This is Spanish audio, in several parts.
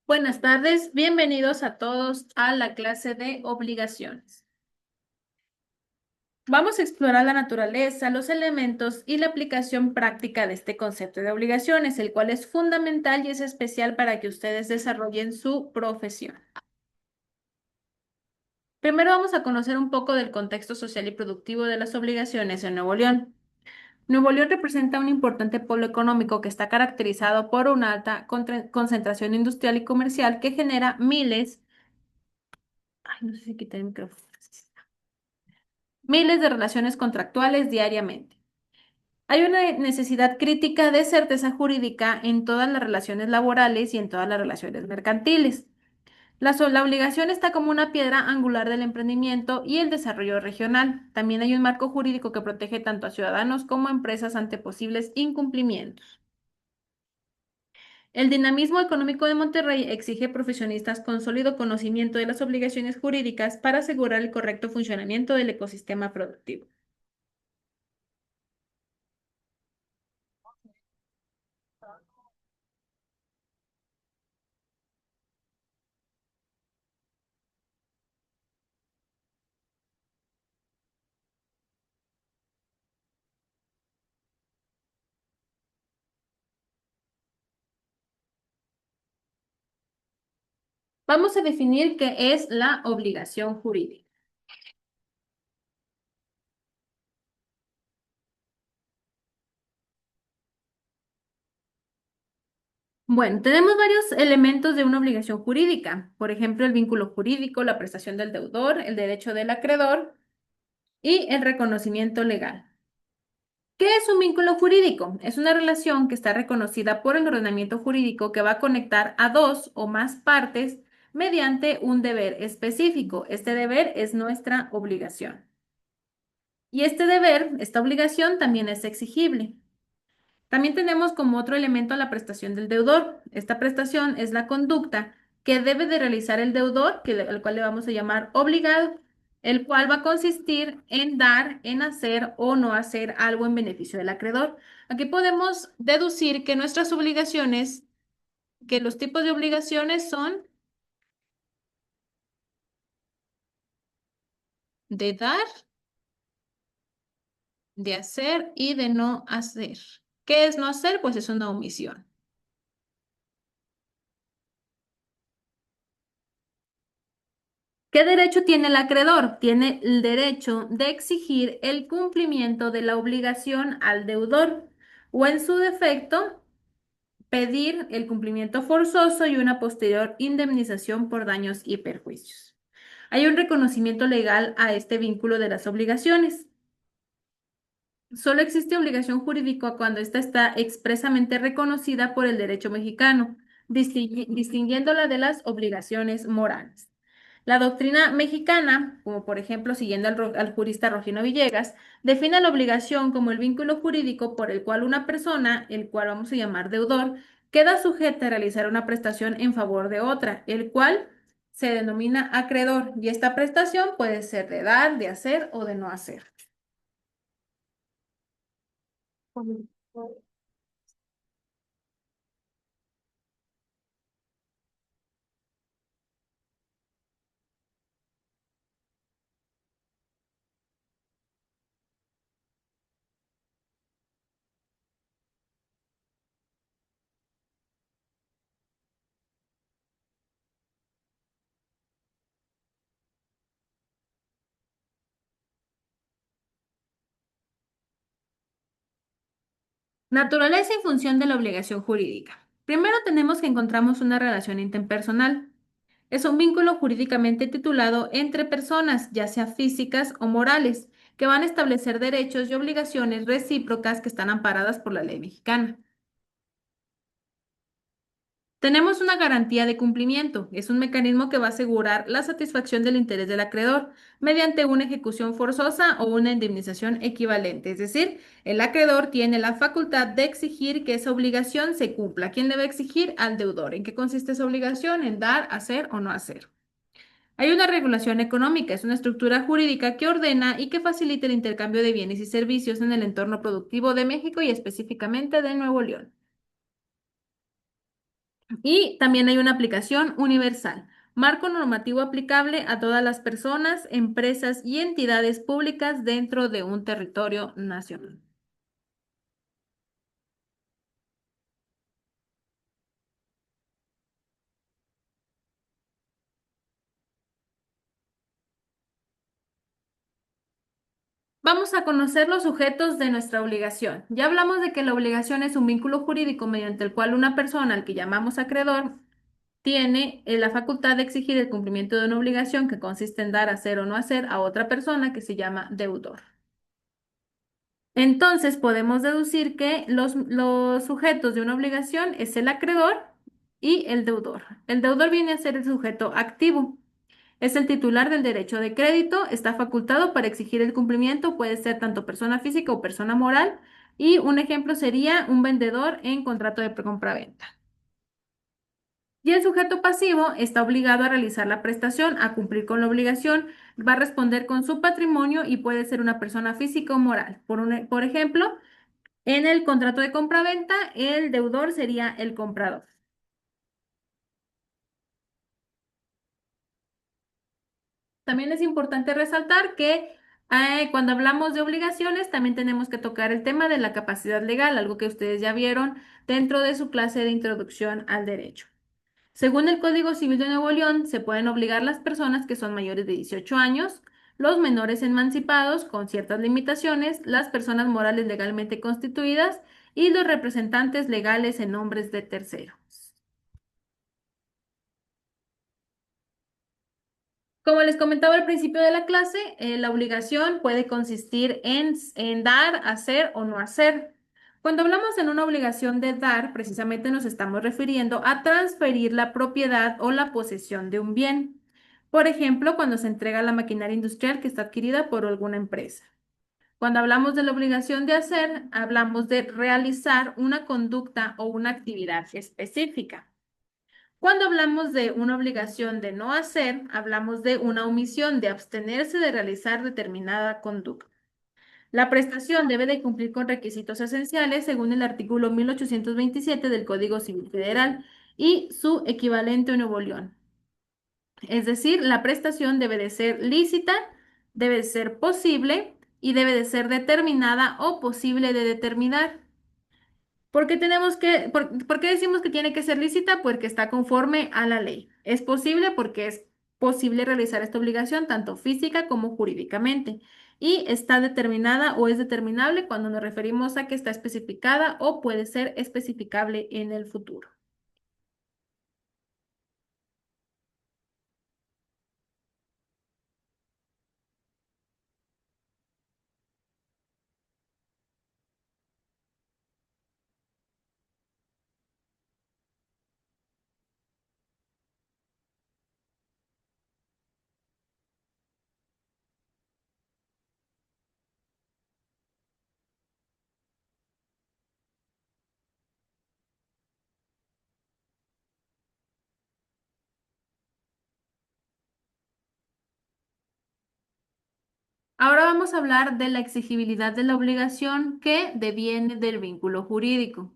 Buenas tardes, bienvenidos a todos a la clase de obligaciones. Vamos a explorar la naturaleza, los elementos y la aplicación práctica de este concepto de obligaciones, el cual es fundamental y es especial para que ustedes desarrollen su profesión. Primero vamos a conocer un poco del contexto social y productivo de las obligaciones en Nuevo León. Nuevo León representa un importante polo económico que está caracterizado por una alta concentración industrial y comercial que genera no sé si quité el micrófono. Miles de relaciones contractuales diariamente. Hay una necesidad crítica de certeza jurídica en todas las relaciones laborales y en todas las relaciones mercantiles. La obligación está como una piedra angular del emprendimiento y el desarrollo regional. También hay un marco jurídico que protege tanto a ciudadanos como a empresas ante posibles incumplimientos. El dinamismo económico de Monterrey exige profesionistas con sólido conocimiento de las obligaciones jurídicas para asegurar el correcto funcionamiento del ecosistema productivo. Vamos a definir qué es la obligación jurídica. Bueno, tenemos varios elementos de una obligación jurídica, por ejemplo, el vínculo jurídico, la prestación del deudor, el derecho del acreedor y el reconocimiento legal. ¿Qué es un vínculo jurídico? Es una relación que está reconocida por el ordenamiento jurídico que va a conectar a dos o más partes mediante un deber específico. Este deber es nuestra obligación. Y este deber, esta obligación también es exigible. También tenemos como otro elemento la prestación del deudor. Esta prestación es la conducta que debe de realizar el deudor, al cual le vamos a llamar obligado, el cual va a consistir en dar, en hacer o no hacer algo en beneficio del acreedor. Aquí podemos deducir que nuestras obligaciones, que los tipos de obligaciones son de dar, de hacer y de no hacer. ¿Qué es no hacer? Pues es una omisión. ¿Qué derecho tiene el acreedor? Tiene el derecho de exigir el cumplimiento de la obligación al deudor o en su defecto pedir el cumplimiento forzoso y una posterior indemnización por daños y perjuicios. Hay un reconocimiento legal a este vínculo de las obligaciones. Solo existe obligación jurídica cuando ésta está expresamente reconocida por el derecho mexicano, distinguiéndola de las obligaciones morales. La doctrina mexicana, como por ejemplo siguiendo al jurista Rogino Villegas, define la obligación como el vínculo jurídico por el cual una persona, el cual vamos a llamar deudor, queda sujeta a realizar una prestación en favor de otra, el cual se denomina acreedor, y esta prestación puede ser de dar, de hacer o de no hacer. Naturaleza y función de la obligación jurídica. Primero tenemos que encontramos una relación interpersonal. Es un vínculo jurídicamente titulado entre personas, ya sea físicas o morales, que van a establecer derechos y obligaciones recíprocas que están amparadas por la ley mexicana. Tenemos una garantía de cumplimiento. Es un mecanismo que va a asegurar la satisfacción del interés del acreedor mediante una ejecución forzosa o una indemnización equivalente. Es decir, el acreedor tiene la facultad de exigir que esa obligación se cumpla. ¿Quién le va a exigir? Al deudor. ¿En qué consiste esa obligación? En dar, hacer o no hacer. Hay una regulación económica, es una estructura jurídica que ordena y que facilita el intercambio de bienes y servicios en el entorno productivo de México y específicamente de Nuevo León. Y también hay una aplicación universal, marco normativo aplicable a todas las personas, empresas y entidades públicas dentro de un territorio nacional. Vamos a conocer los sujetos de nuestra obligación. Ya hablamos de que la obligación es un vínculo jurídico mediante el cual una persona, al que llamamos acreedor, tiene la facultad de exigir el cumplimiento de una obligación que consiste en dar, hacer o no hacer a otra persona que se llama deudor. Entonces podemos deducir que los sujetos de una obligación es el acreedor y el deudor. El deudor viene a ser el sujeto activo. Es el titular del derecho de crédito, está facultado para exigir el cumplimiento, puede ser tanto persona física o persona moral. Y un ejemplo sería un vendedor en contrato de compraventa. Y el sujeto pasivo está obligado a realizar la prestación, a cumplir con la obligación, va a responder con su patrimonio y puede ser una persona física o moral. Por ejemplo, en el contrato de compraventa, el deudor sería el comprador. También es importante resaltar que cuando hablamos de obligaciones, también tenemos que tocar el tema de la capacidad legal, algo que ustedes ya vieron dentro de su clase de introducción al derecho. Según el Código Civil de Nuevo León, se pueden obligar las personas que son mayores de 18 años, los menores emancipados con ciertas limitaciones, las personas morales legalmente constituidas y los representantes legales en nombres de terceros. Como les comentaba al principio de la clase, la obligación puede consistir en dar, hacer o no hacer. Cuando hablamos en una obligación de dar, precisamente nos estamos refiriendo a transferir la propiedad o la posesión de un bien. Por ejemplo, cuando se entrega la maquinaria industrial que está adquirida por alguna empresa. Cuando hablamos de la obligación de hacer, hablamos de realizar una conducta o una actividad específica. Cuando hablamos de una obligación de no hacer, hablamos de una omisión de abstenerse de realizar determinada conducta. La prestación debe de cumplir con requisitos esenciales según el artículo 1827 del Código Civil Federal y su equivalente en Nuevo León. Es decir, la prestación debe de ser lícita, debe de ser posible y debe de ser determinada o posible de determinar. ¿Por qué decimos que tiene que ser lícita? Porque está conforme a la ley. Es posible porque es posible realizar esta obligación tanto física como jurídicamente. Y está determinada o es determinable cuando nos referimos a que está especificada o puede ser especificable en el futuro. Ahora vamos a hablar de la exigibilidad de la obligación que deviene del vínculo jurídico.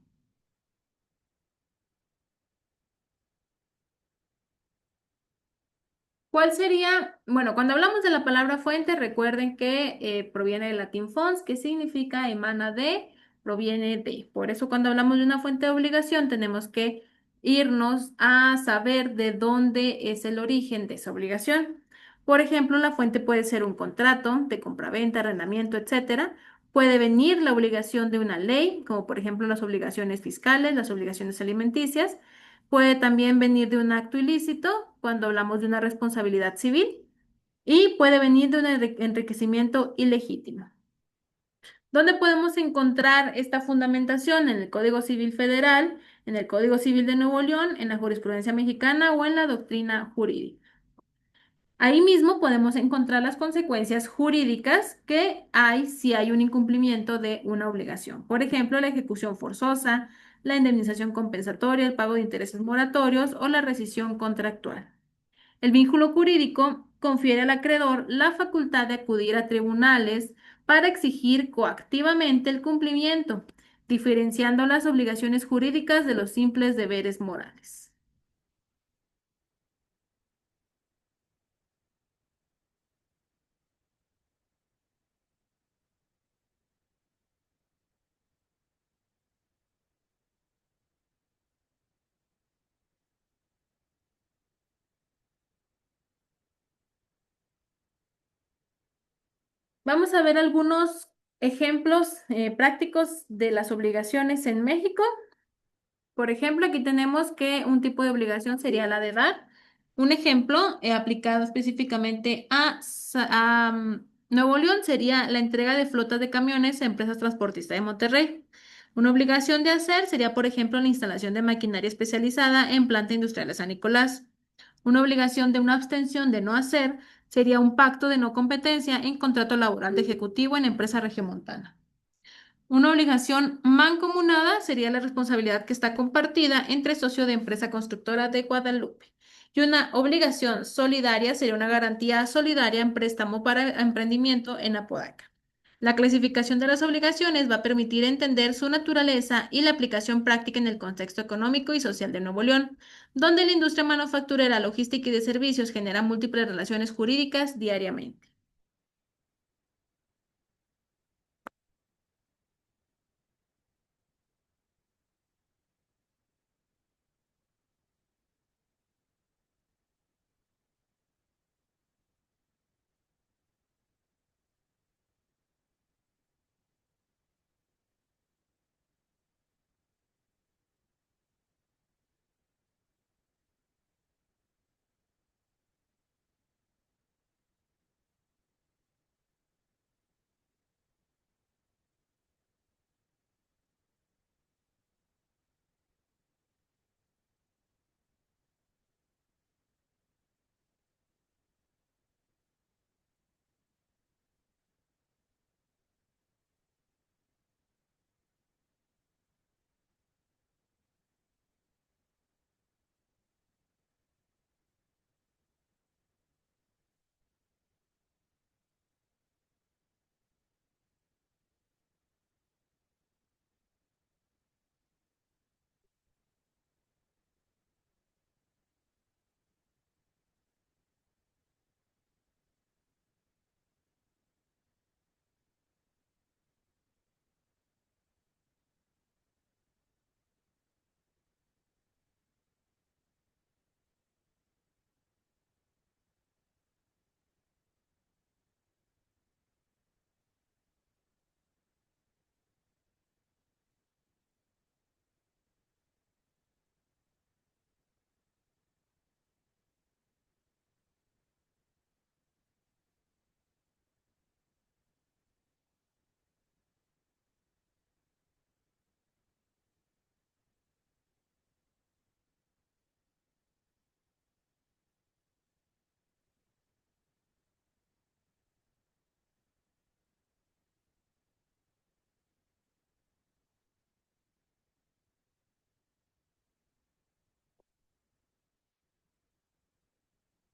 ¿Cuál sería? Bueno, cuando hablamos de la palabra fuente, recuerden que proviene del latín fons, que significa emana de, proviene de. Por eso cuando hablamos de una fuente de obligación, tenemos que irnos a saber de dónde es el origen de esa obligación. Por ejemplo, la fuente puede ser un contrato de compraventa, arrendamiento, etcétera. Puede venir la obligación de una ley, como por ejemplo las obligaciones fiscales, las obligaciones alimenticias. Puede también venir de un acto ilícito cuando hablamos de una responsabilidad civil y puede venir de un enriquecimiento ilegítimo. ¿Dónde podemos encontrar esta fundamentación? En el Código Civil Federal, en el Código Civil de Nuevo León, en la jurisprudencia mexicana o en la doctrina jurídica. Ahí mismo podemos encontrar las consecuencias jurídicas que hay si hay un incumplimiento de una obligación. Por ejemplo, la ejecución forzosa, la indemnización compensatoria, el pago de intereses moratorios o la rescisión contractual. El vínculo jurídico confiere al acreedor la facultad de acudir a tribunales para exigir coactivamente el cumplimiento. diferenciando las obligaciones jurídicas de los simples deberes morales. Vamos a ver algunos ejemplos prácticos de las obligaciones en México. Por ejemplo, aquí tenemos que un tipo de obligación sería la de dar. Un ejemplo aplicado específicamente a Nuevo León sería la entrega de flotas de camiones a empresas transportistas de Monterrey. Una obligación de hacer sería, por ejemplo, la instalación de maquinaria especializada en planta industrial de San Nicolás. Una obligación de una abstención de no hacer sería un pacto de no competencia en contrato laboral de ejecutivo en empresa regiomontana. Una obligación mancomunada sería la responsabilidad que está compartida entre socio de empresa constructora de Guadalupe. Y una obligación solidaria sería una garantía solidaria en préstamo para emprendimiento en Apodaca. La clasificación de las obligaciones va a permitir entender su naturaleza y la aplicación práctica en el contexto económico y social de Nuevo León, donde la industria manufacturera, logística y de servicios genera múltiples relaciones jurídicas diariamente.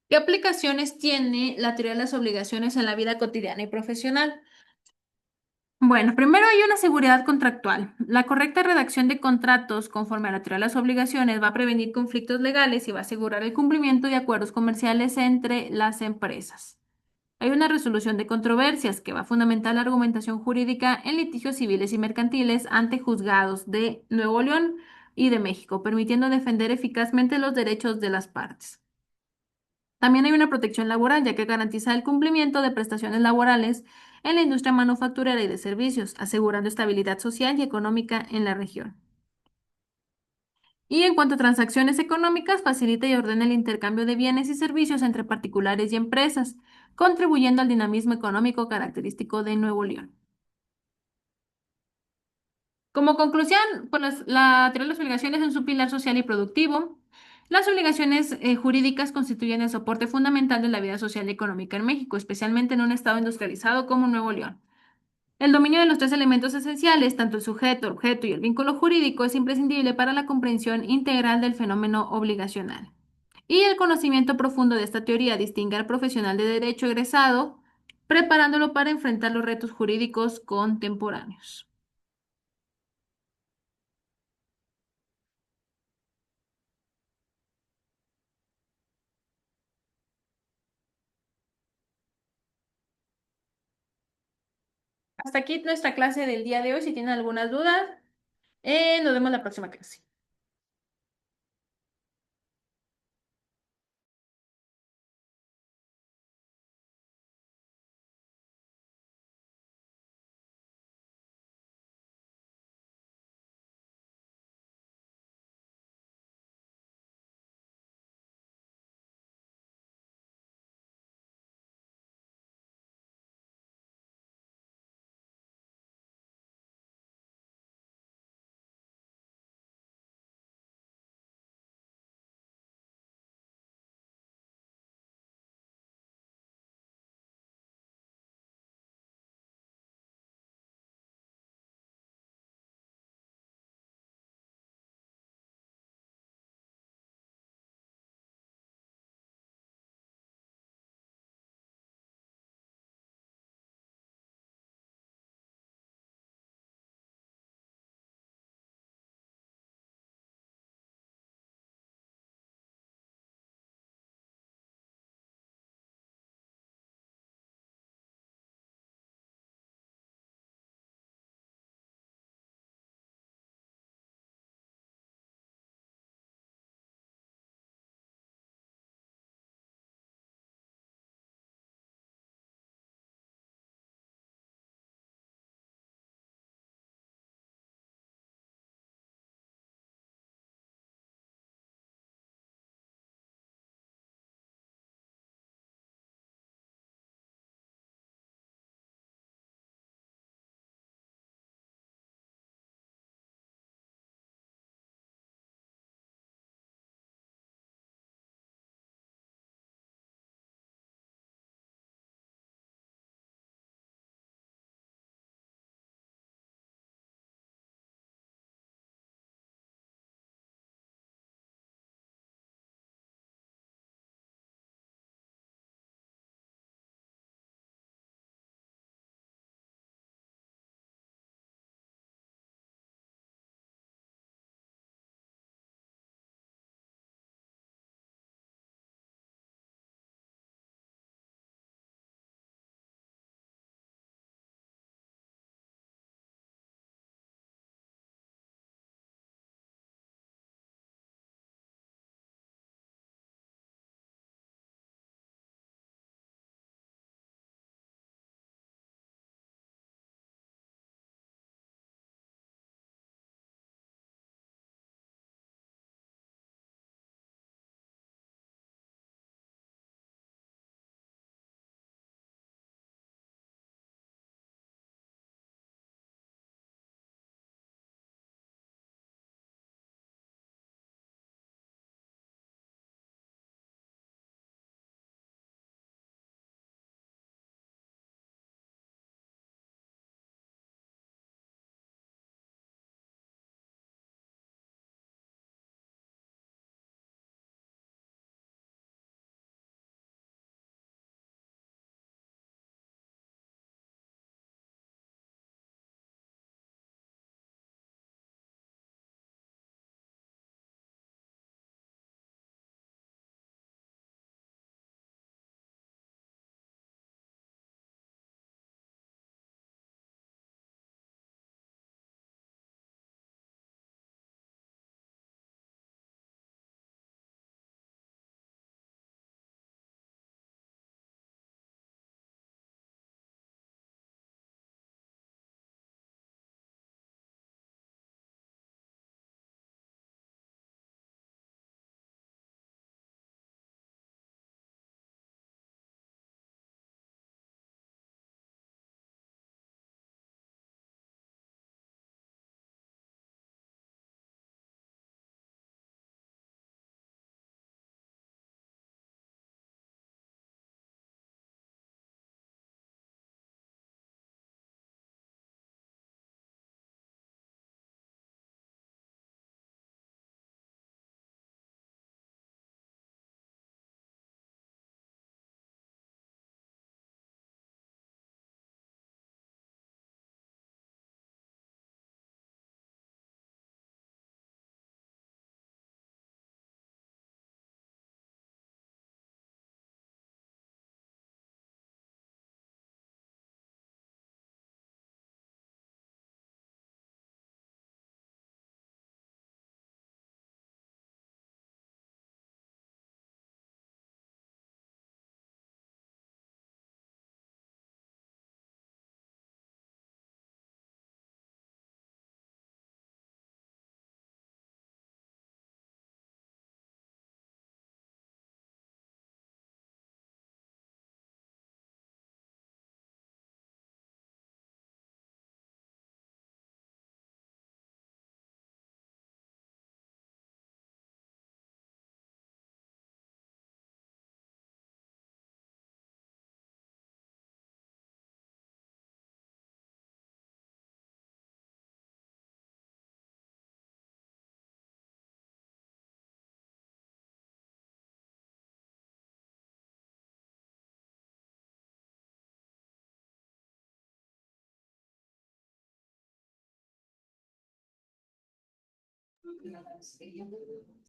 ¿Qué aplicaciones tiene la teoría de las obligaciones en la vida cotidiana y profesional? Bueno, primero hay una seguridad contractual. La correcta redacción de contratos conforme a la teoría de las obligaciones va a prevenir conflictos legales y va a asegurar el cumplimiento de acuerdos comerciales entre las empresas. Hay una resolución de controversias que va a fundamentar la argumentación jurídica en litigios civiles y mercantiles ante juzgados de Nuevo León y de México, permitiendo defender eficazmente los derechos de las partes. También hay una protección laboral, ya que garantiza el cumplimiento de prestaciones laborales en la industria manufacturera y de servicios, asegurando estabilidad social y económica en la región. Y en cuanto a transacciones económicas, facilita y ordena el intercambio de bienes y servicios entre particulares y empresas, contribuyendo al dinamismo económico característico de Nuevo León. Como conclusión, pues la teoría de las obligaciones es un pilar social y productivo. Las obligaciones jurídicas constituyen el soporte fundamental de la vida social y económica en México, especialmente en un estado industrializado como Nuevo León. El dominio de los tres elementos esenciales, tanto el sujeto, el objeto y el vínculo jurídico, es imprescindible para la comprensión integral del fenómeno obligacional. Y el conocimiento profundo de esta teoría distingue al profesional de derecho egresado, preparándolo para enfrentar los retos jurídicos contemporáneos. hasta aquí nuestra clase del día de hoy. Si tienen algunas dudas, nos vemos la próxima clase.